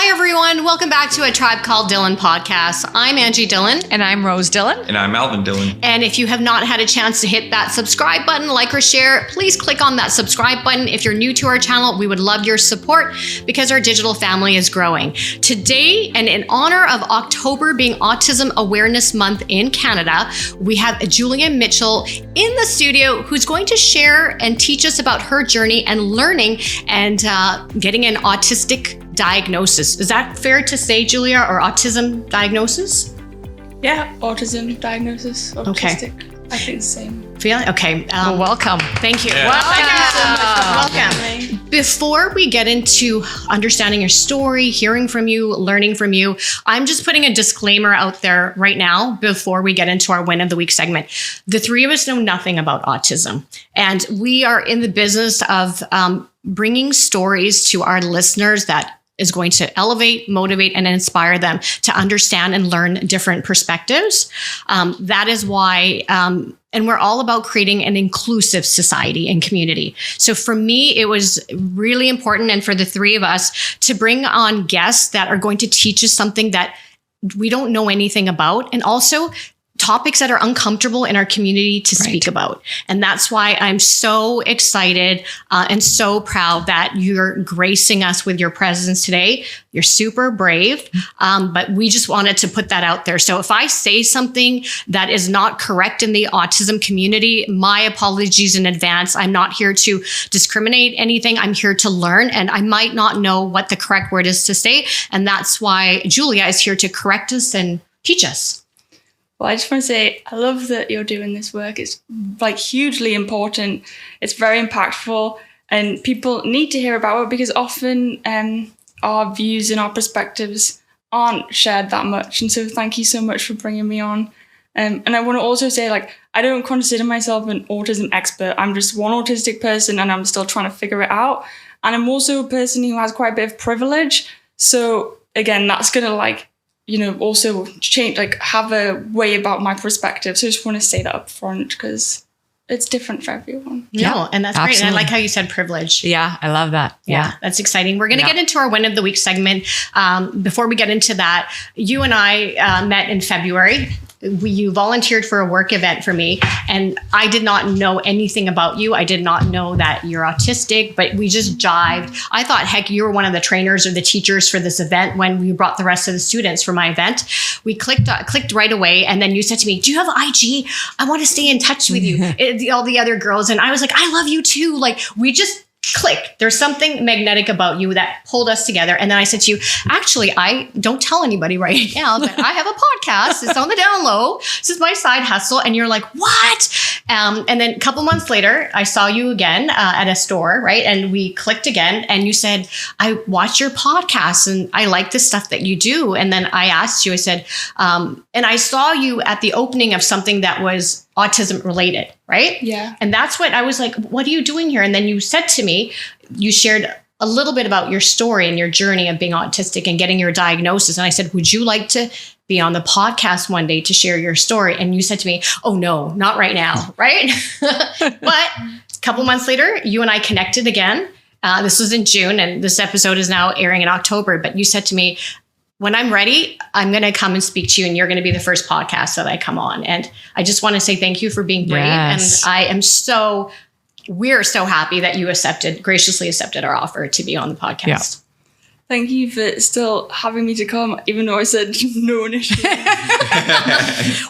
Hi, everyone. Welcome back to A Tribe Called Dhillon podcast. I'm Angie Dhillon. And I'm Rose Dhillon. And I'm Alvin Dhillon. And if you have not had a chance to hit that subscribe button, like or share, please click on that subscribe button. If you're new to our channel, we would love your support because our digital family is growing. Today, and in honor of October being Autism Awareness Month in Canada, we have Julia Mitchell in the studio who's going to share and teach us about her journey and learning and getting an autistic diagnosis. Is that fair to say, Julia, or autism diagnosis? Yeah, autism diagnosis, autistic. Okay. I think the same. Okay. Well, welcome. Thank you. Yeah. Welcome. Before we get into understanding your story, hearing from you, learning from you, I'm just putting a disclaimer out there right now before we get into our Win of the Week segment. The three of us know nothing about autism, and we are in the business of bringing stories to our listeners that is going to elevate, motivate, and inspire them to understand and learn different perspectives. That is why, and we're all about creating an inclusive society and community. So for me, it was really important, and for the three of us, to bring on guests that are going to teach us something that we don't know anything about, and also topics that are uncomfortable in our community to speak about. And that's why I'm so excited and so proud that you're gracing us with your presence today. You're super brave, but we just wanted to put that out there. So if I say something that is not correct in the autism community, my apologies in advance. I'm not here to discriminate anything. I'm here to learn, and I might not know what the correct word is to say. And that's why Julia is here to correct us and teach us. Well, I just want to say, I love that you're doing this work. It's like hugely important. It's very impactful, and people need to hear about it because often our views and our perspectives aren't shared that much. And so thank you so much for bringing me on. And I want to also say, I don't consider myself an autism expert. I'm just one autistic person, and I'm still trying to figure it out. And I'm also a person who has quite a bit of privilege. So again, that's going to also change, have a way about my perspective. So I just want to say that up front because it's different for everyone. No, and that's great. And I like how you said privilege. Yeah, I love that. Yeah, that's exciting. We're going to get into our Win of the Week segment. Before we get into that, you and I met in February. You volunteered for a work event for me, and I did not know anything about you. I did not know that you're autistic, but we just jived. I thought, heck, you were one of the trainers or the teachers for this event when we brought the rest of the students for my event. We clicked right away, and then you said to me, do you have IG? I want to stay in touch with you. All the other girls, and I was like, I love you too. We just click. There's something magnetic about you that pulled us together. And then I said to you, actually, I don't tell anybody right now that I have a podcast. It's on the down low. This is my side hustle. And you're like, what? And then a couple months later, I saw you again at a store, right? And we clicked again. And you said, I watch your podcast and I like the stuff that you do. And then I asked you, I said, and I saw you at the opening of something that was autism related, right? Yeah. And that's what I was like, what are you doing here? And then you said to me, you shared a little bit about your story and your journey of being autistic and getting your diagnosis. And I said, would you like to be on the podcast one day to share your story? And you said to me, oh no, not right now, right? But a couple months later, you and I connected again. This was in June, and this episode is now airing in October. But you said to me, when I'm ready, I'm going to come and speak to you, and you're going to be the first podcast that I come on. And I just want to say thank you for being brave. Yes. And we're so happy that you graciously accepted our offer to be on the podcast. Yeah. Thank you for still having me to come, even though I said no initially.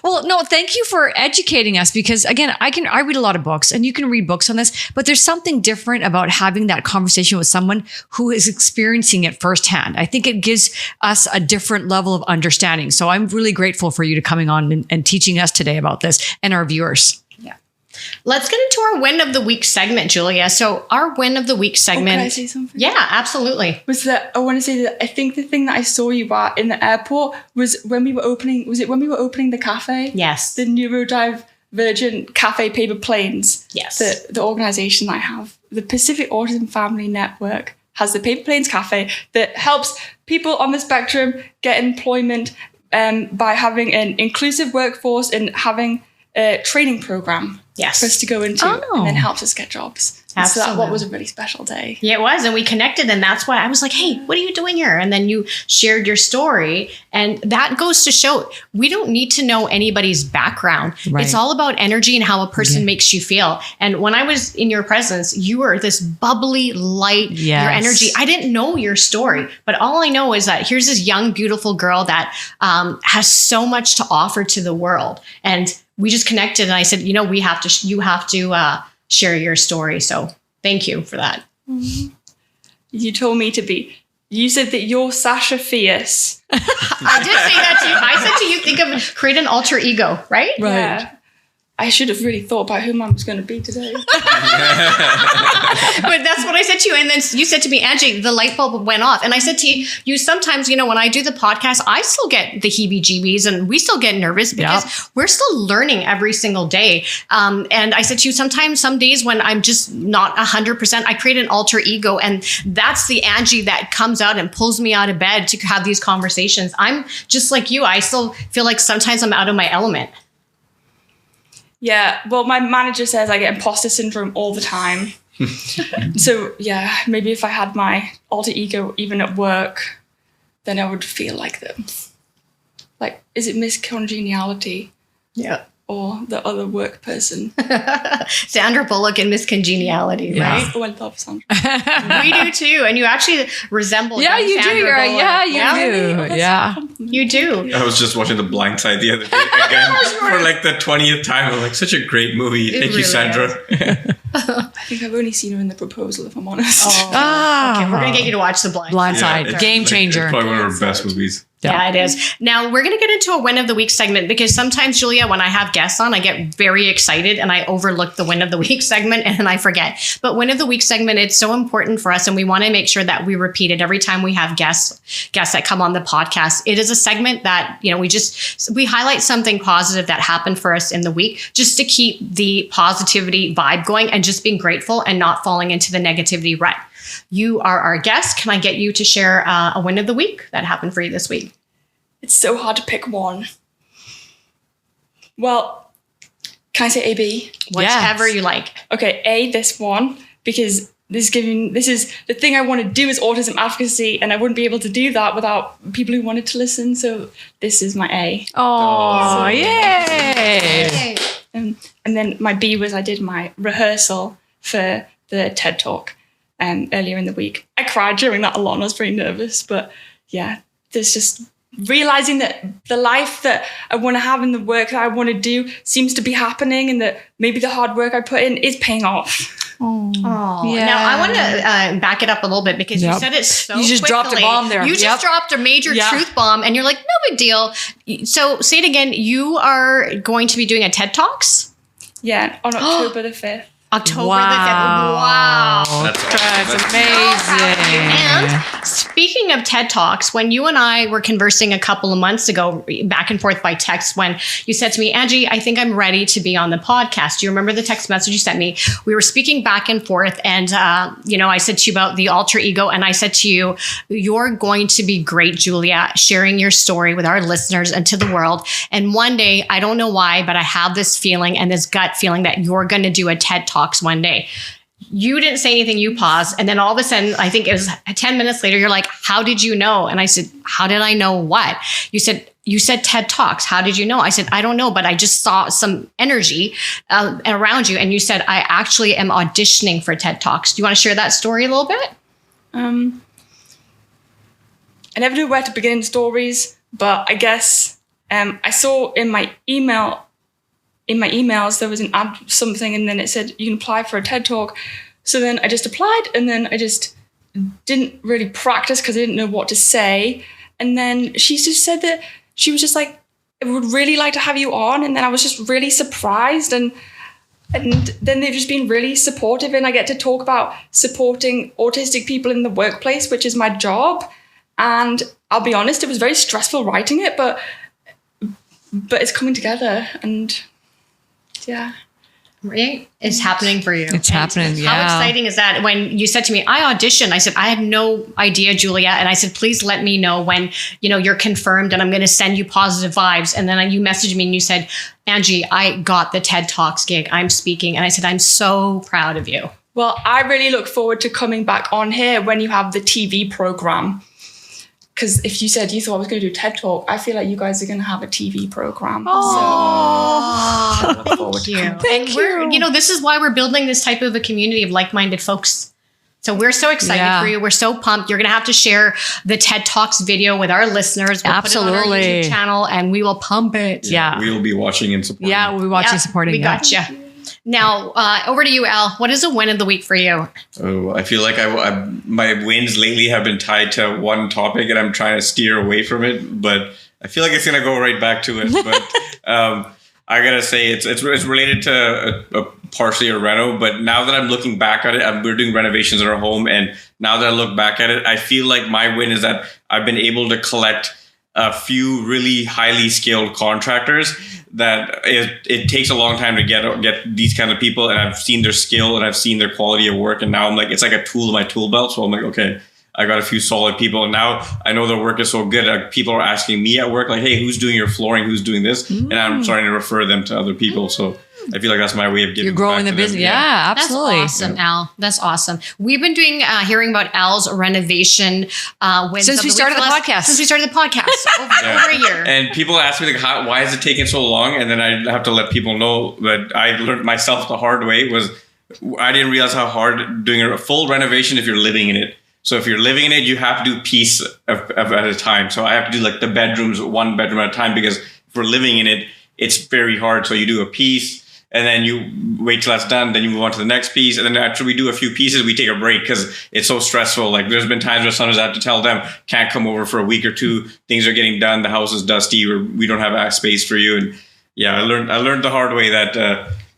Well, no, thank you for educating us because again, I read a lot of books and you can read books on this, but there's something different about having that conversation with someone who is experiencing it firsthand. I think it gives us a different level of understanding. So I'm really grateful for you to coming on and teaching us today about this and our viewers. Let's get into our Win of the Week segment, Julia. So our Win of the Week segment. Can I say something? Yeah, absolutely. I want to say that I think the thing that I saw you at in the airport was when we were opening the cafe? Yes. The Neurodivergent Cafe Paper Planes. Yes. The organization I have. The Pacific Autism Family Network has the Paper Planes Cafe that helps people on the spectrum get employment by having an inclusive workforce and having a training program. Yes. For us to go into and then helps us get jobs. So that was a really special day. Yeah, it was. And we connected. And that's why I was like, hey, what are you doing here? And then you shared your story. And that goes to show we don't need to know anybody's background. Right. It's all about energy and how a person makes you feel. And when I was in your presence, you were this bubbly, light, your energy. I didn't know your story, but all I know is that here's this young, beautiful girl that has so much to offer to the world. And we just connected. And I said, you have to share your story. So thank you for that. Mm-hmm. You told me you said that you're Sasha Fierce. I did say that to you. I said to you, think of create an alter ego, right? Right. Yeah. I should have really thought about who I was going to be today. But that's what I said to you. And then you said to me, Angie, the light bulb went off. And I said to you sometimes, when I do the podcast, I still get the heebie-jeebies and we still get nervous because we're still learning every single day. And I said to you, sometimes some days when I'm just not 100%, I create an alter ego. And that's the Angie that comes out and pulls me out of bed to have these conversations. I'm just like you. I still feel like sometimes I'm out of my element. Yeah, well, my manager says I get imposter syndrome all the time. So, yeah, maybe if I had my alter ego even at work, then I would feel like them. Like, is it Miss Congeniality? Yeah. Or the other work person? Sandra Bullock in Miss Congeniality, right? Oh, I love Sandra. We do too. And you actually resemble you Sandra do. Bullock. You do. Yeah. You do. I was just watching The Blind Side the other day again for like the 20th time. I'm like, such a great movie. Thank you, really Sandra. I think I've only seen her in The Proposal, if I'm honest. Okay, we're going to get you to watch The Blind Side. it's Game changer. It's probably one of her best movies. Yeah, it is. Now, we're going to get into a win of the week segment because sometimes, Julia, when I have guests on, I get very excited and I overlook the win of the week segment and I forget. But win of the week segment, it's so important for us and we want to make sure that we repeat it every time we have guests that come on the podcast. It is a segment that, we highlight something positive that happened for us in the week just to keep the positivity vibe going and just being grateful and not falling into the negativity rut. You are our guest. Can I get you to share a win of the week that happened for you this week? It's so hard to pick one. Well, can I say A, B? Whichever you like. Okay, A, this one, because this is the thing I want to do is autism advocacy, and I wouldn't be able to do that without people who wanted to listen. So this is my A. Oh, yay! And then my B was I did my rehearsal for the TED Talk earlier in the week. I cried during that a lot and I was very nervous. But yeah, there's just realizing that the life that I want to have and the work that I want to do seems to be happening and that maybe the hard work I put in is paying off. Oh, yeah. Now I want to back it up a little bit because you said it so You just quickly. dropped a bomb there. You just dropped a major truth bomb and you're like, no big deal. So say it again. You are going to be doing a TED Talks? Yeah, on October the 5th. October the 5th. Wow. That's amazing. And speaking of TED Talks, when you and I were conversing a couple of months ago, back and forth by text, when you said to me, Angie, I think I'm ready to be on the podcast. Do you remember the text message you sent me? We were speaking back and forth and, I said to you about the alter ego. And I said to you, you're going to be great, Julia, sharing your story with our listeners and to the world. And one day, I don't know why, but I have this feeling and this gut feeling that you're going to do a TED Talks one day. You didn't say anything, you paused. And then all of a sudden, I think it was 10 minutes later, you're like, how did you know? And I said, how did I know what? You said TED Talks. How did you know? I said, I don't know, but I just saw some energy around you. And you said, I actually am auditioning for TED Talks. Do you want to share that story a little bit? I never knew where to begin stories, but I guess I saw in my emails, there was an ad something, and then it said you can apply for a TED Talk. So then I just applied, and then I just didn't really practice because I didn't know what to say. And then she just said that she was just like, I would really like to have you on. And then I was just really surprised. And then they've just been really supportive. And I get to talk about supporting autistic people in the workplace, which is my job. And I'll be honest, it was very stressful writing it, but it's coming together. And yeah. Right? It's happening for you. It's happening, yeah. How exciting is that? When you said to me, I auditioned, I said, I had no idea, Julia. And I said, please let me know when, you're confirmed and I'm going to send you positive vibes. And then you messaged me and you said, Angie, I got the TED Talks gig. I'm speaking. And I said, I'm so proud of you. Well, I really look forward to coming back on here when you have the TV program. Because if you said you thought I was going to do TED Talk, I feel like you guys are going to have a TV program. Oh, So, thank you. Thank you. This is why we're building this type of a community of like-minded folks. So we're so excited for you. We're so pumped. You're going to have to share the TED Talks video with our listeners. We'll Absolutely. put it on our YouTube channel and we will pump it. Yeah. We will be watching and supporting. Yeah, we'll be watching and supporting. We gotcha. Now, over to you, Al. What is a win of the week for you? Oh, I feel like my wins lately have been tied to one topic, and I'm trying to steer away from it. But I feel like it's gonna go right back to it. But I gotta say, it's related to a partially a reno. But now that I'm looking back at it, we're doing renovations in our home, and now that I look back at it, I feel like my win is that I've been able to collect a few really highly skilled contractors that it takes a long time to get these kind of people, and I've seen their skill and I've seen their quality of work, and now I'm like, it's like a tool in my tool belt. So I'm like, okay, I got a few solid people, and now I know their work is so good. Like, people are asking me at work, like, hey, who's doing your flooring? Who's doing this? And I'm starting to refer them to other people. So I feel like that's my way of giving. You're growing the business. Yeah, absolutely. That's awesome, Al. That's awesome. We've been hearing about Al's renovation wins since we started the podcast. Since we started the podcast over a year. And people ask me, like, why is it taking so long? And then I have to let people know that I learned myself the hard way. I didn't realize how hard doing a full renovation if you're living in it. So if you're living in it, you have to do piece at a time. So I have to do like the bedrooms, one bedroom at a time, because if we're living in it, it's very hard. So you do a piece, and then you wait till that's done. Then you move on to the next piece. And then after we do a few pieces, we take a break because it's so stressful. Like, there's been times where sometimes I have to tell them, can't come over for a week or two. Things are getting done. The house is dusty, or we don't have space for you. And yeah, I learned the hard way that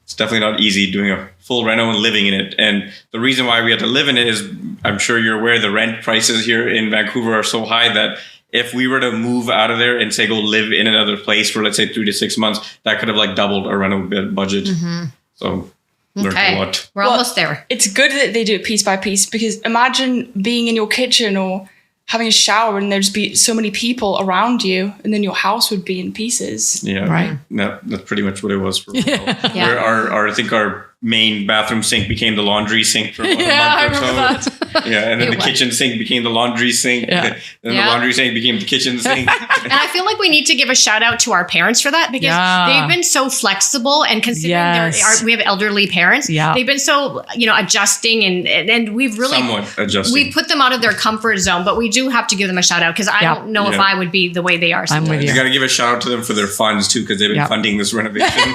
it's definitely not easy doing a full reno and living in it. And the reason why we had to live in it is, I'm sure you're aware, the rent prices here in Vancouver are so high that if we were to move out of there and say go live in another place for, let's say, 3 to 6 months, that could have like doubled our rental budget. Mm-hmm. So learned a lot. We're almost there. It's good that they do it piece by piece, because imagine being in your kitchen or having a shower and there'd just be so many people around you, and then your house would be in pieces. Yeah, right. That's pretty much what it was for a while. Yeah. I think our main bathroom sink became the laundry sink for about a month or so. Yeah, and then the kitchen sink became the laundry sink. Yeah. Then the laundry sink became the kitchen sink. And I feel like we need to give a shout out to our parents for that, because they've been so flexible, and considering we have elderly parents, they've been so adjusting, and we've really somewhat adjusting. We put them out of their comfort zone, but we do have to give them a shout out, because I don't know if I would be the way they are. I'm with you. You got to give a shout out to them for their funds too, because they've been funding this renovation.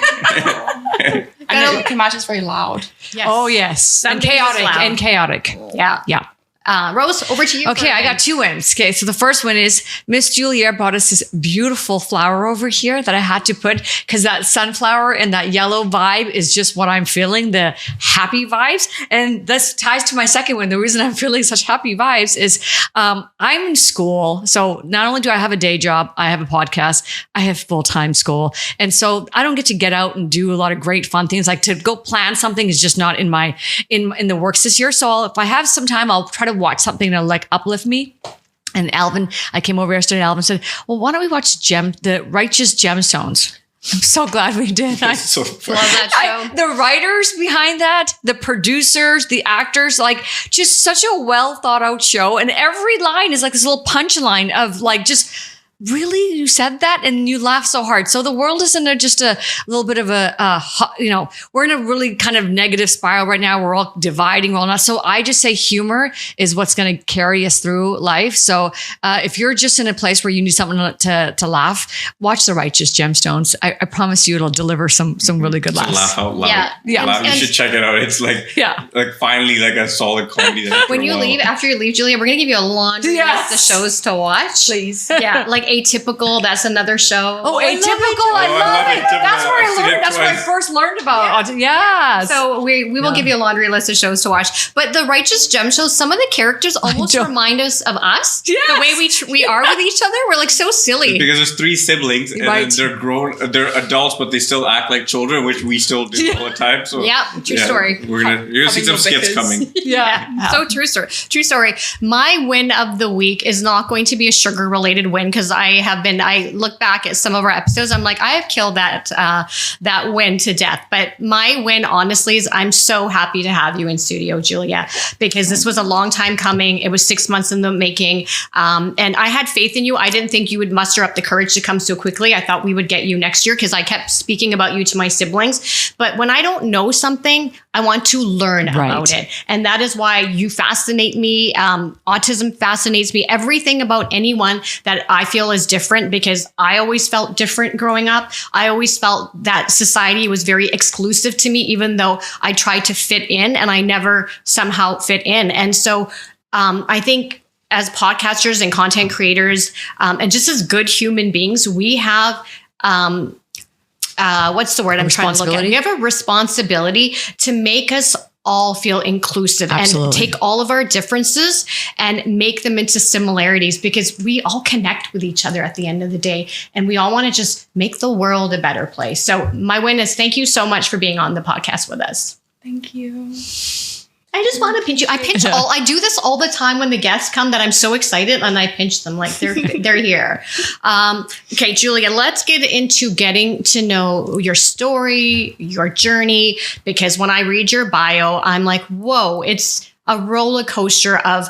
And you can imagine it's very loud. Yes. Oh yes, and chaotic. Yeah. Rose, over to you. Okay, I got 2 wins. Okay, so the first one is Miss Julia brought us this beautiful flower over here that I had to put, because that sunflower and that yellow vibe is just what I'm feeling, the happy vibes. And this ties to my second one. The reason I'm feeling such happy vibes is I'm in school. So not only do I have a day job, I have a podcast, I have full-time school. And so I don't get to get out and do a lot of great fun things. Like, to go plan something is just not in the works this year. So if I have some time, I'll try to watch something that'll like uplift me. And Alvin, I came over yesterday, and Alvin said, well, why don't we watch the Righteous Gemstones? I'm so glad we did. That's so funny. Love that show. The writers behind that, the producers, the actors, like, just such a well thought out show. And every line is like this little punchline of like, just, really, you said that, and you laugh so hard. So the world is in just a little bit of we're in a really kind of negative spiral right now. We're all dividing, we're all not. So I just say humor is what's going to carry us through life. So if you're just in a place where you need something to laugh, watch The Righteous Gemstones. I promise you it'll deliver some really good laughs. Laugh out loud. Yeah. You should check it out. It's like finally like a solid comedy. After you leave, Julia, we're going to give you a laundry list of shows to watch. Please. Yeah, like Atypical, that's another show. Oh, Atypical, I love it. That's where I learned. That's where I first learned about it. Yeah. So we will give you a laundry list of shows to watch. But the Righteous Gem shows, some of the characters almost remind us of us. Yes. The way we are with each other. We're like so silly. Because there's 3 siblings, and then they're grown, they're adults, but they still act like children, which we still do all the time. So true story. You're gonna see some skits coming. So true story. My win of the week is not going to be a sugar related win, because I look back at some of our episodes. I'm like, I have killed that win to death. But my win, honestly, is I'm so happy to have you in studio, Julia, because this was a long time coming. It was 6 months in the making. And I had faith in you. I didn't think you would muster up the courage to come so quickly. I thought we would get you next year because I kept speaking about you to my siblings. But when I don't know something, I want to learn about it. And that is why you fascinate me. Autism fascinates me. Everything about anyone that I feel is different, because I always felt different growing up. I always felt that society was very exclusive to me, even though I tried to fit in and I never somehow fit in. And so I think as podcasters and content creators, and just as good human beings, we have what's the word I'm trying to look at? We have a responsibility to make us all feel inclusive and take all of our differences and make them into similarities, because we all connect with each other at the end of the day. And we all want to just make the world a better place. So my win is thank you so much for being on the podcast with us. Thank you. I just want to pinch you. I do this all the time when the guests come, that I'm so excited and I pinch them like they're here. Okay, Julia, let's get into getting to know your story, your journey, because when I read your bio, I'm like, whoa, it's a roller coaster of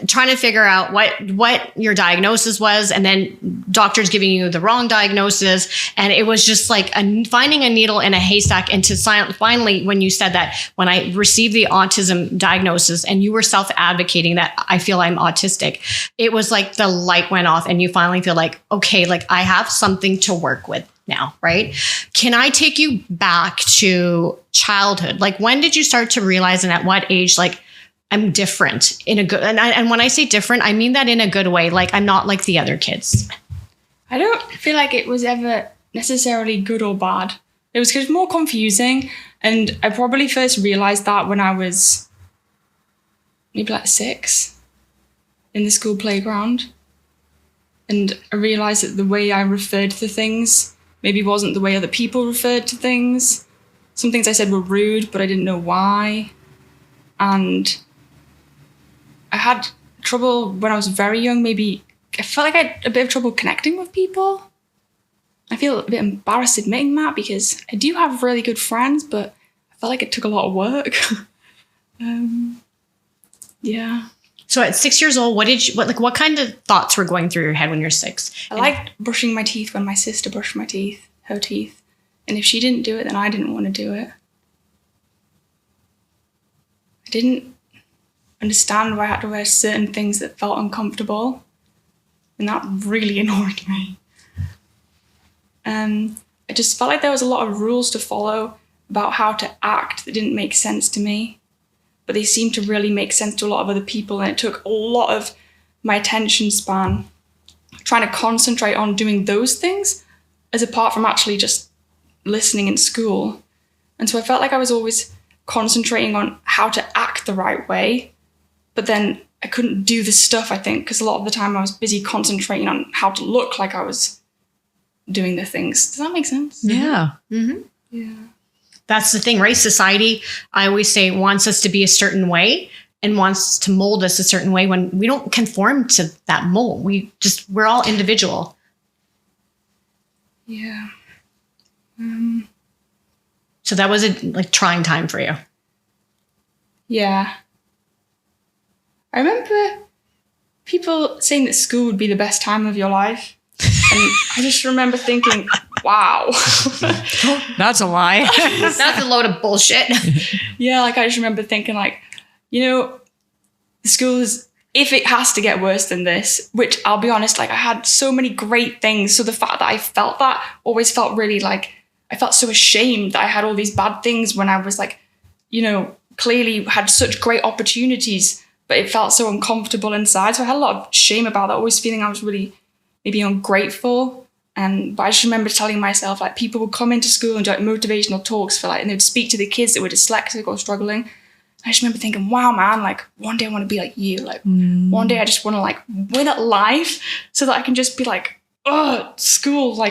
trying to figure out what your diagnosis was, and then doctors giving you the wrong diagnosis. And it was just like finding a needle in a haystack. And to finally, when you said that, when I received the autism diagnosis and you were self-advocating that I feel I'm autistic, it was like the light went off and you finally feel like, okay, like I have something to work with now, right? Can I take you back to childhood? Like, when did you start to realize, and at what age, like, I'm different in a good, and when I say different, I mean that in a good way. Like, I'm not like the other kids. I don't feel like it was ever necessarily good or bad. It was just more confusing. And I probably first realized that when I was maybe like 6 in the school playground. And I realized that the way I referred to things maybe wasn't the way other people referred to things. Some things I said were rude, but I didn't know why. And I had trouble when I was very young. Maybe I felt like I had a bit of trouble connecting with people. I feel a bit embarrassed admitting that, because I do have really good friends, but I felt like it took a lot of work. Yeah. So at 6 years old, what kind of thoughts were going through your head when you're 6? I liked brushing my teeth when my sister brushed her teeth. And if she didn't do it, then I didn't want to do it. I didn't understand why I had to wear certain things that felt uncomfortable. And that really annoyed me. I just felt like there was a lot of rules to follow about how to act that didn't make sense to me. But they seemed to really make sense to a lot of other people. And it took a lot of my attention span trying to concentrate on doing those things, as apart from actually just listening in school. And so I felt like I was always concentrating on how to act the right way, but then I couldn't do the stuff, I think, because a lot of the time I was busy concentrating on how to look like I was doing the things. Does that make sense? Yeah. Mm-hmm. Yeah. That's the thing, right? Society, I always say, wants us to be a certain way and wants to mold us a certain way when we don't conform to that mold. We're all individual. Yeah. So that was a trying time for you. Yeah. I remember people saying that school would be the best time of your life. And I just remember thinking, wow. That's a lie. That's a load of bullshit. Yeah, I just remember thinking the school is, if it has to get worse than this, which I'll be honest, I had so many great things. So the fact that I felt that always felt really I felt so ashamed that I had all these bad things when I was clearly had such great opportunities, but it felt so uncomfortable inside. So I had a lot of shame about that, always feeling I was really maybe ungrateful. But I just remember telling myself, people would come into school and do motivational talks and they would speak to the kids that were dyslexic or struggling. I just remember thinking, wow, man, one day I want to be like you. One day I just want to win at life so that I can just be school,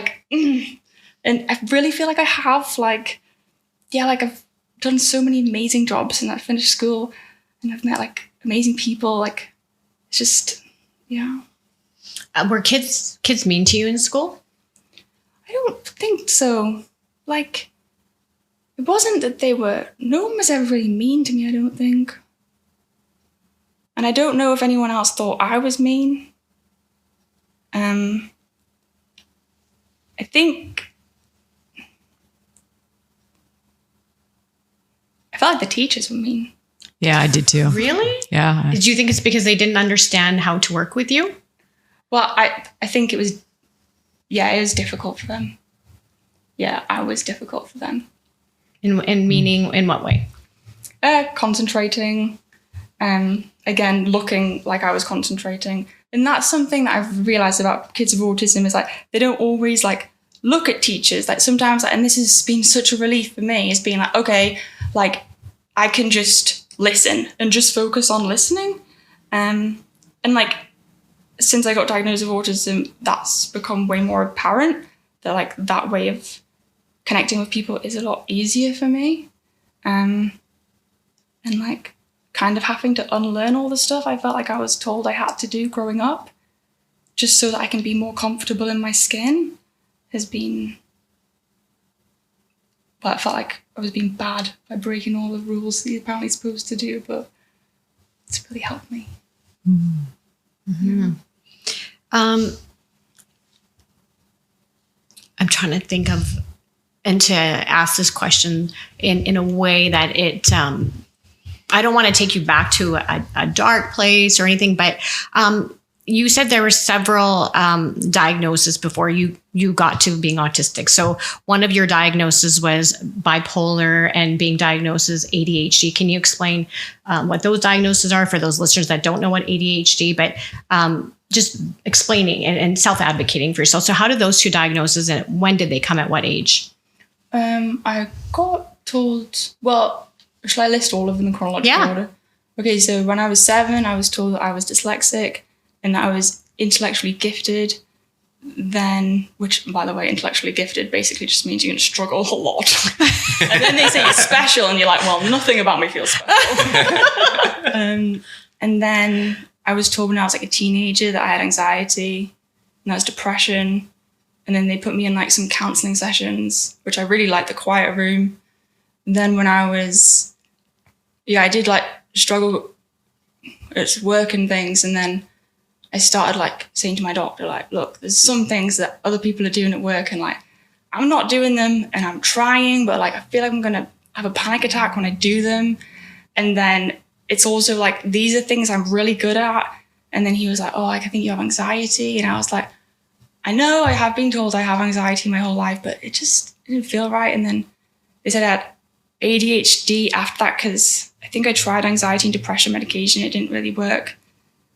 And I really feel like I have, I've done so many amazing jobs and I've finished school and I've met amazing people. It's just, yeah. Were kids mean to you in school? I don't think so. Like, it wasn't that no one was ever really mean to me, I don't think. And I don't know if anyone else thought I was mean. I think I felt like the teachers were mean. Yeah, I did too. Really? Yeah. Did you think it's because they didn't understand how to work with you? Well, I think it was difficult for them. Yeah, I was difficult for them. In meaning, in what way? Concentrating, again, looking like I was concentrating. And that's something that I've realized about kids with autism is like, they don't always like look at teachers. Like sometimes, and this has been such a relief for me, is being like, okay, like I can just listen and just focus on listening. And like, since I got diagnosed with autism, that's become way more apparent that like that way of connecting with people is a lot easier for me. And like kind of having to unlearn all the stuff I felt like I was told I had to do growing up just so that I can be more comfortable in my skin has been, well, I felt like I was being bad by breaking all the rules that you're apparently supposed to do, but it's really helped me. Mm-hmm. I'm trying to think of, and to ask this question in a way that it, I don't want to take you back to a dark place or anything, but you said there were several diagnoses before you got to being autistic. So one of your diagnoses was bipolar and being diagnosed as ADHD. Can you explain what those diagnoses are for those listeners that don't know what ADHD, but just explaining and self-advocating for yourself. So how did those two diagnoses and when did they come at what age? I got told, well, shall I list all of them in chronological order? Okay, so when I was 7, I was told that I was dyslexic and that I was intellectually gifted. Then, which, by the way, intellectually gifted basically just means you're going to struggle a lot. And then they say you're special and you're like, well, nothing about me feels special. And then I was told when I was like a teenager that I had anxiety and that was depression. And then they put me in like some counseling sessions, which I really liked, the quiet room. And then when I was, I did like struggle at work and things. And then I started like saying to my doctor, like, look, there's some things that other people are doing at work and like, I'm not doing them and I'm trying, but like, I feel like I'm going to have a panic attack when I do them. And then it's also like, these are things I'm really good at. And then he was like, oh, like, I think you have anxiety. And I was like, I know I have been told I have anxiety my whole life, but it just didn't feel right. And then they said I had ADHD after that because I think I tried anxiety and depression medication. It didn't really work.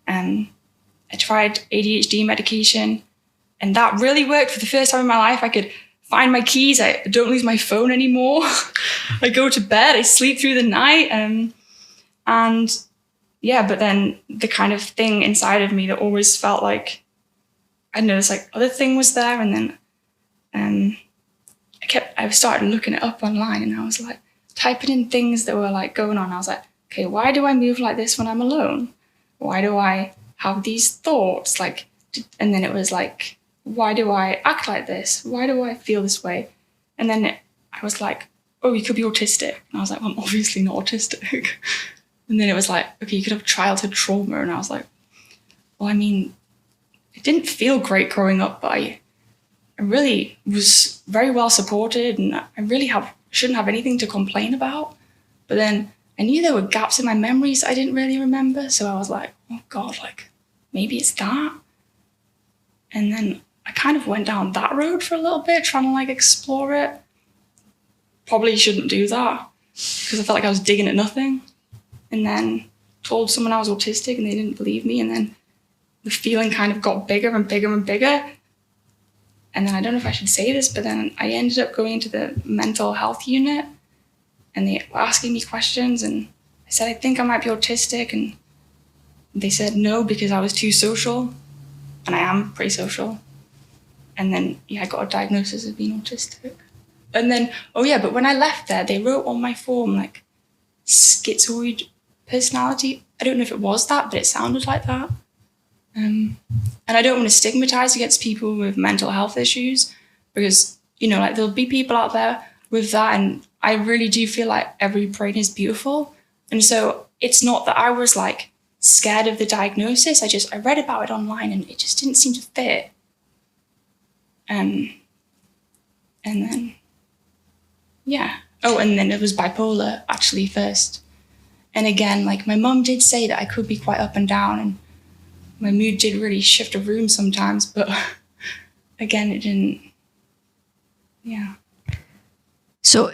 I tried ADHD medication and that really worked for the first time in my life. I could find my keys. I don't lose my phone anymore. I go to bed. I sleep through the night. And yeah, but then the kind of thing inside of me that always felt like, I don't know, this like other thing was there. And then I started looking it up online and I was like typing in things that were like going on. I was like, okay, why do I move like this when I'm alone? Why do I have these thoughts? Like, and then it was like, why do I act like this? Why do I feel this way? And then I was like, oh, you could be autistic. And I was like, well, I'm obviously not autistic. And then it was like, okay, you could have childhood trauma. And I was like, well, I mean, it didn't feel great growing up, but I really was very well supported and I really shouldn't have anything to complain about. But then I knew there were gaps in my memories I didn't really remember. So I was like, oh God, like maybe it's that. And then I kind of went down that road for a little bit, trying to like explore it. Probably shouldn't do that because I felt like I was digging at nothing. And then told someone I was autistic and they didn't believe me. And then the feeling kind of got bigger and bigger and bigger. And then I don't know if I should say this, but then I ended up going to the mental health unit and they were asking me questions and I said, I think I might be autistic. And they said no, because I was too social and I am pretty social. And then, I got a diagnosis of being autistic. And then, but when I left there, they wrote on my form, like schizoid personality. I don't know if it was that, but it sounded like that. And I don't want to stigmatize against people with mental health issues because, you know, like there'll be people out there with that. And I really do feel like every brain is beautiful. And so it's not that I was like scared of the diagnosis. I read about it online and it just didn't seem to fit. And then, yeah. Oh, and then it was bipolar actually first. And again, like my mum did say that I could be quite up and down and my mood did really shift a room sometimes, but again, it didn't. Yeah. So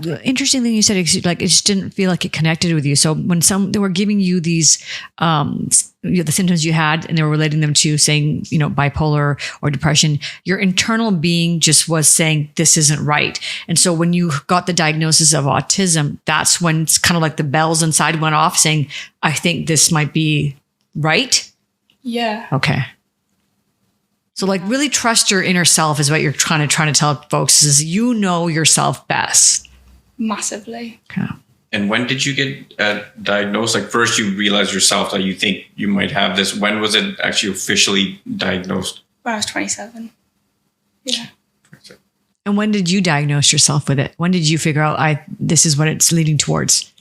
the interesting thing you said is like it just didn't feel like it connected with you. So when they were giving you these the symptoms you had, and they were relating them to saying, you know, bipolar or depression, your internal being just was saying this isn't right. And so when you got the diagnosis of autism, that's when it's kind of like the bells inside went off, saying, I think this might be right. Yeah. Okay. So like really trust your inner self is what you're trying to tell folks, is you know yourself best. Massively. Okay. And when did you get diagnosed? Like first you realized yourself that you think you might have this. When was it actually officially diagnosed? When I was 27. Yeah. And when did you diagnose yourself with it? When did you figure out this is what it's leading towards?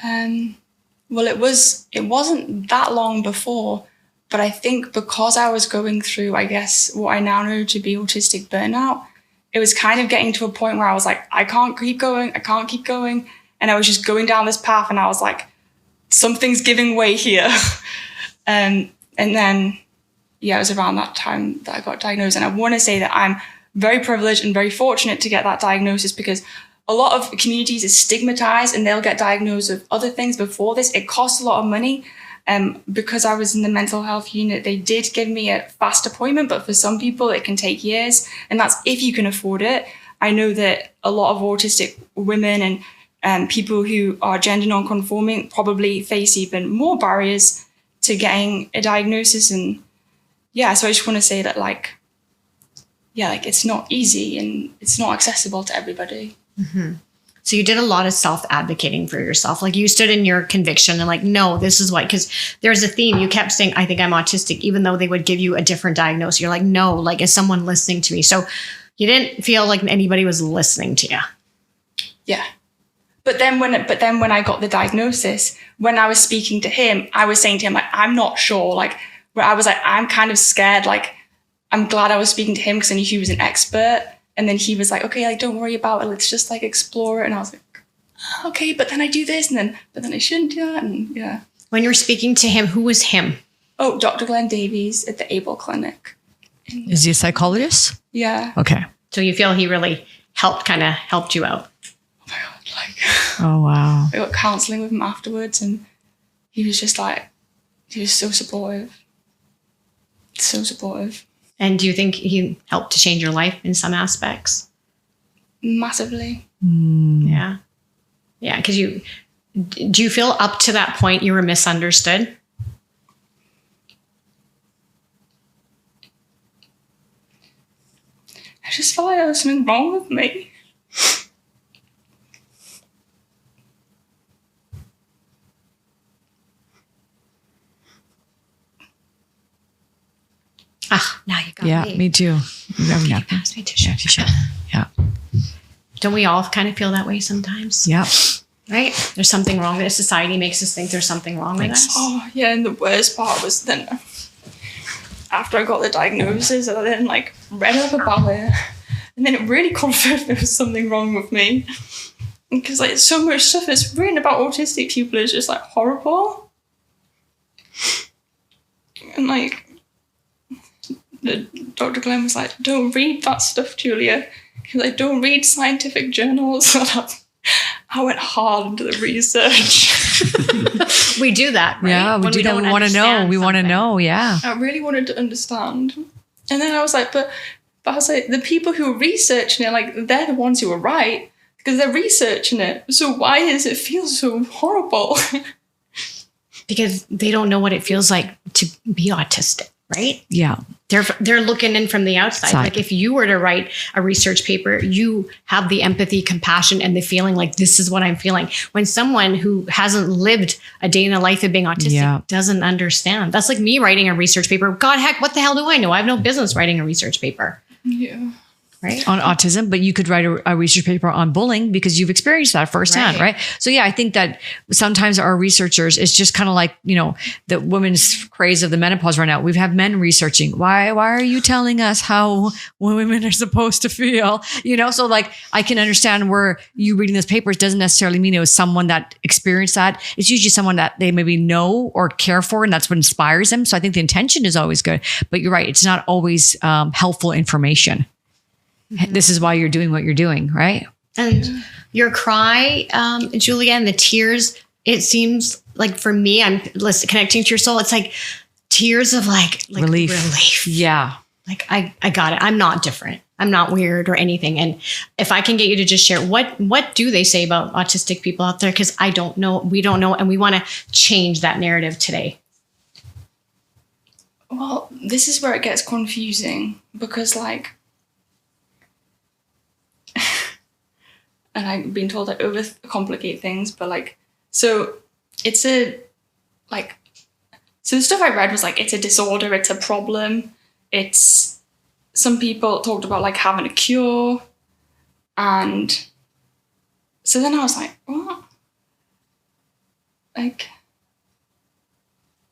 Well, it wasn't that long before. But I think because I was going through, I guess, what I now know to be autistic burnout, it was kind of getting to a point where I was like, I can't keep going. And I was just going down this path and I was like, something's giving way here. And then, yeah, it was around that time that I got diagnosed. And I want to say that I'm very privileged and very fortunate to get that diagnosis because a lot of communities is stigmatized and they'll get diagnosed with other things before this. It costs a lot of money. Because I was in the mental health unit, they did give me a fast appointment, but for some people it can take years, and that's if you can afford it. I know that a lot of autistic women and people who are gender non-conforming probably face even more barriers to getting a diagnosis. And yeah, so I just want to say that it's not easy and it's not accessible to everybody. Mm-hmm. So you did a lot of self-advocating for yourself. Like you stood in your conviction and like, no, this is why, because there's a theme. You kept saying, I think I'm autistic, even though they would give you a different diagnosis. You're like, no, like, is someone listening to me? So you didn't feel like anybody was listening to you. Yeah. But then when I got the diagnosis, when I was speaking to him, I was saying to him, like, I'm not sure. Like, where I was like, I'm kind of scared. Like, I'm glad I was speaking to him because I knew he was an expert. And then he was like, okay, like, don't worry about it. Let's just like explore it. And I was like, okay, but then I do this but then I shouldn't do that. And yeah. When you were speaking to him, who was him? Oh, Dr. Glenn Davies at the Able Clinic. Is he a psychologist? Yeah. Okay. So you feel he really helped you out? Oh my God. Like, oh, wow. I got counseling with him afterwards and he was just like, he was so supportive. So supportive. And do you think he helped to change your life in some aspects? Massively. Yeah. Yeah. Because do you feel up to that point you were misunderstood? I just felt like there was something wrong with me. Now you got me. me. Me too. Can you pass me tissue? Yeah. Don't we all kind of feel that way sometimes? Yeah. Right? There's something wrong with it. Society makes us think there's something wrong with us. Oh, yeah. And the worst part was then after I got the diagnosis, I then like read up about it. And then it really confirmed there was something wrong with me. Because like so much stuff that's written about autistic people is just like horrible. And like, Dr. Glenn was like, don't read that stuff, Julia. He was like, don't read scientific journals. I went hard into the research. We do that, right? Yeah, we do that. We want to know. We want to know, yeah. I really wanted to understand. And then I was like, but I was like, the people who are researching it, like, they're the ones who are right because they're researching it. So why does it feel so horrible? Because they don't know what it feels like to be autistic, right? Yeah. They're looking in from the outside. Like if you were to write a research paper, you have the empathy, compassion, and the feeling like this is what I'm feeling. When someone who hasn't lived a day in the life of being autistic doesn't understand. That's like me writing a research paper. God heck, what the hell do I know? I have no business writing a research paper. Yeah. Right? On autism, but you could write a research paper on bullying because you've experienced that firsthand, right? So yeah, I think that sometimes our researchers, it's just kind of like, the women's craze of the menopause right now. We've had men researching. Why are you telling us how women are supposed to feel? So like I can understand where you reading those papers doesn't necessarily mean it was someone that experienced that. It's usually someone that they maybe know or care for, and that's what inspires them. So I think the intention is always good, but you're right. It's not always helpful information. This is why you're doing what you're doing, right? And your cry, Julia, and the tears, it seems like for me, I'm connecting to your soul. It's like tears of like relief. Yeah. Like I got it. I'm not different. I'm not weird or anything. And if I can get you to just share, what do they say about autistic people out there? Because I don't know. We don't know. And we want to change that narrative today. Well, this is where it gets confusing because and I've been told I overcomplicate things, but so it's so the stuff I read was it's a disorder, it's a problem. It's, some people talked about having a cure. And so then I was like, what? And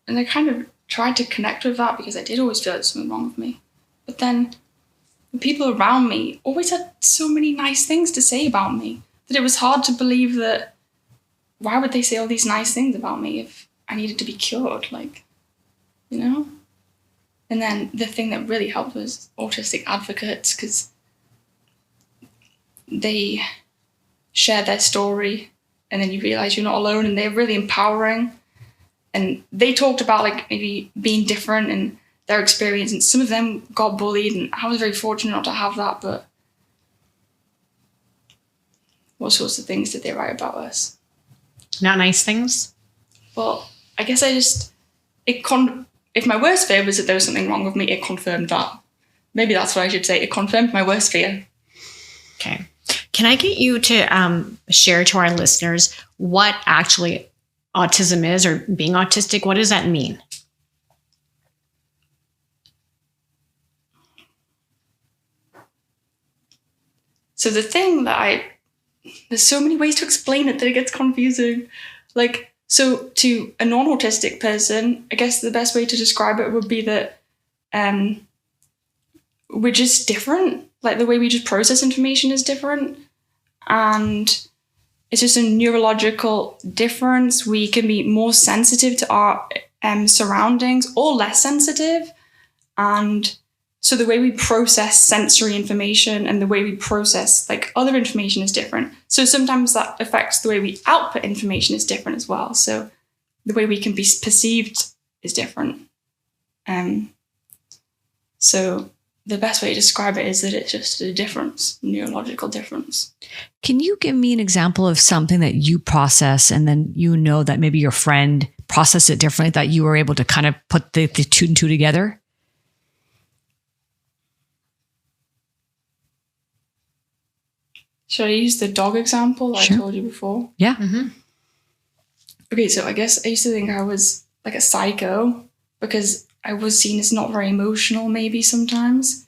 I kind of tried to connect with that because I did always feel there was something wrong with me. But then the people around me always had so many nice things to say about me that it was hard to believe that, why would they say all these nice things about me if I needed to be cured? And then the thing that really helped was autistic advocates, because they share their story and then you realize you're not alone, and they're really empowering. And they talked about maybe being different and their experience, and some of them got bullied, and I was very fortunate not to have that. But what sorts of things did they write about us? Not nice things? Well, I guess if my worst fear was that there was something wrong with me, it confirmed that. Maybe that's what I should say. It confirmed my worst fear. Okay. Can I get you to share to our listeners what actually autism is, or being autistic? What does that mean? So the thing that there's so many ways to explain it that it gets confusing. So to a non-autistic person, I guess the best way to describe it would be that we're just different. The way we just process information is different. And it's just a neurological difference. We can be more sensitive to our surroundings or less sensitive. And so the way we process sensory information and the way we process other information is different. So sometimes that affects the way we output information is different as well. So the way we can be perceived is different. So the best way to describe it is that it's just a difference, neurological difference. Can you give me an example of something that you process and then that maybe your friend processed it differently, that you were able to kind of put the two and two together? Should I use the dog example I told you before? Yeah. Mm-hmm. Okay, so I guess I used to think I was a psycho because I was seen as not very emotional maybe sometimes.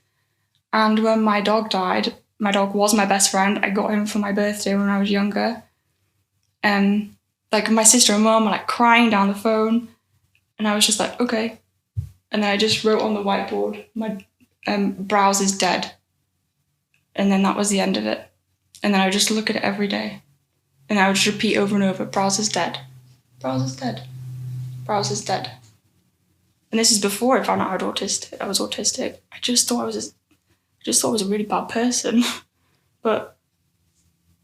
And when my dog died, my dog was my best friend. I got him for my birthday when I was younger. And my sister and mom were crying down the phone. And I was just okay. And then I just wrote on the whiteboard, my browse is dead. And then that was the end of it. And then I would just look at it every day. And I would just repeat over and over, browse is dead. Browse is dead. Browse is dead. And this is before I found out I was autistic. I just thought I was a really bad person. But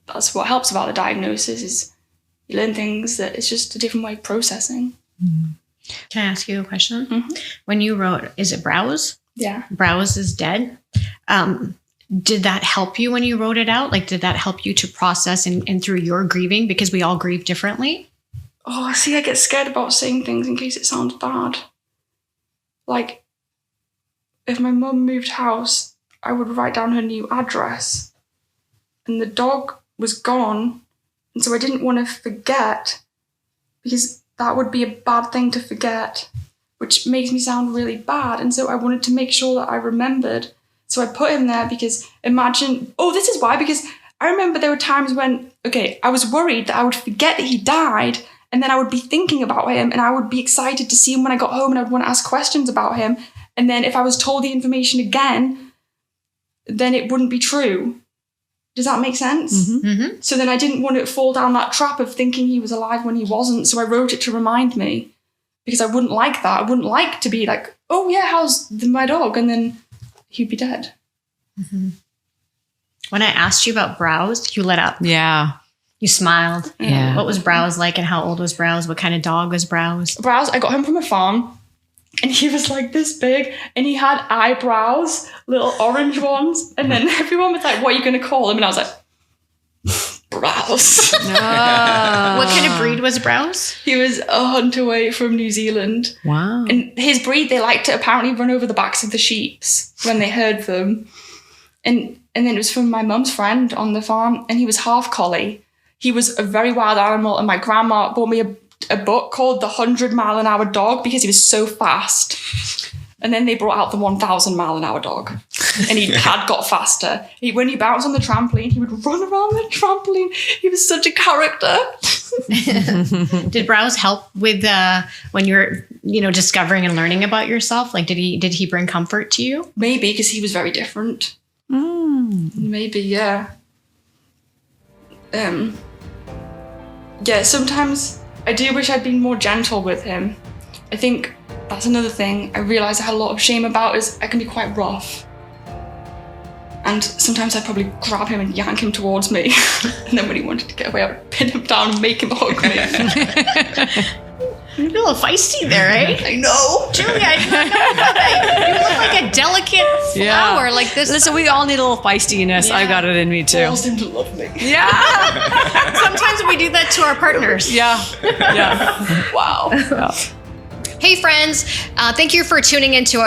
that's what helps about the diagnosis, is you learn things that it's just a different way of processing. Mm-hmm. Can I ask you a question? Mm-hmm. When you wrote, is it browse? Yeah. Browse is dead. Did that help you when you wrote it out? Did that help you to process and through your grieving? Because we all grieve differently. Oh, see, I get scared about saying things in case it sounds bad. if my mum moved house, I would write down her new address. And the dog was gone. And so I didn't want to forget, because that would be a bad thing to forget, which makes me sound really bad. And so I wanted to make sure that I remembered. So I put him there because this is why, because I remember there were times when, I was worried that I would forget that he died, and then I would be thinking about him, and I would be excited to see him when I got home, and I'd want to ask questions about him. And then if I was told the information again, then it wouldn't be true. Does that make sense? Mm-hmm. Mm-hmm. So then I didn't want to fall down that trap of thinking he was alive when he wasn't. So I wrote it to remind me, because I wouldn't like that. I wouldn't like to be like, oh yeah, how's my dog? And then he'd be dead. Mm-hmm. When I asked you about Browse, you lit up. Yeah. You smiled. Yeah. What was Browse like, and how old was Browse? What kind of dog was Browse? Browse, I got him from a farm, and he was like this big, and he had eyebrows, little orange ones. And then everyone was like, what are you going to call him? And I was like, Browse. What kind of breed was Browse? He was a hunter weight from New Zealand. Wow. And his breed, they like to apparently run over the backs of the sheep when they herd them. And then it was from my mum's friend on the farm, and he was half collie. He was a very wild animal, and my grandma bought me a book called The 100-mile-an-hour Dog because he was so fast. And then they brought out the 1,000-mile-an-hour dog, and he had got faster. When he bounced on the trampoline, he would run around the trampoline. He was such a character. Did Browse help with when you were, discovering and learning about yourself? Like, did he bring comfort to you? Maybe because he was very different. Maybe, yeah. Sometimes I do wish I'd been more gentle with him. I think that's another thing I realised I had a lot of shame about, is I can be quite rough. And sometimes I'd probably grab him and yank him towards me. And then when he wanted to get away, I would pin him down and make him hug me. You're a little feisty there, eh? I know. Julia, I did not know that. You look like a delicate flower like this. Listen, we all need a little feistiness. Yeah. I got it in me too. Forced him to love me. Yeah. Sometimes we do that to our partners. Yeah. Wow. Yeah. Hey friends, thank you for tuning into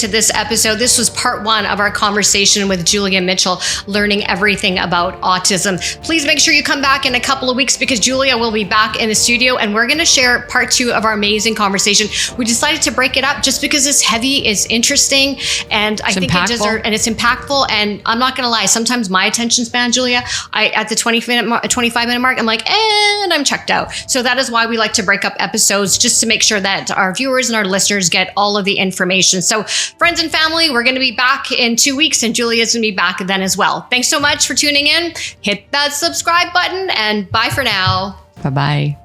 this episode. This was part 1 of our conversation with Julia Mitchell, learning everything about autism. Please make sure you come back in a couple of weeks, because Julia will be back in the studio, and we're going to share part 2 of our amazing conversation. We decided to break it up just because it's heavy, it's interesting, and I think it deserves, and it's impactful. And I'm not going to lie, sometimes my attention span, Julia, at the 25-minute mark, I'm like, and I'm checked out. So that is why we like to break up episodes, just to make sure that our viewers and our listeners get all of the information. So friends and family, we're going to be back in 2 weeks, and Julia's going to be back then as well. Thanks so much for tuning in. Hit that subscribe button, and bye for now. Bye-bye.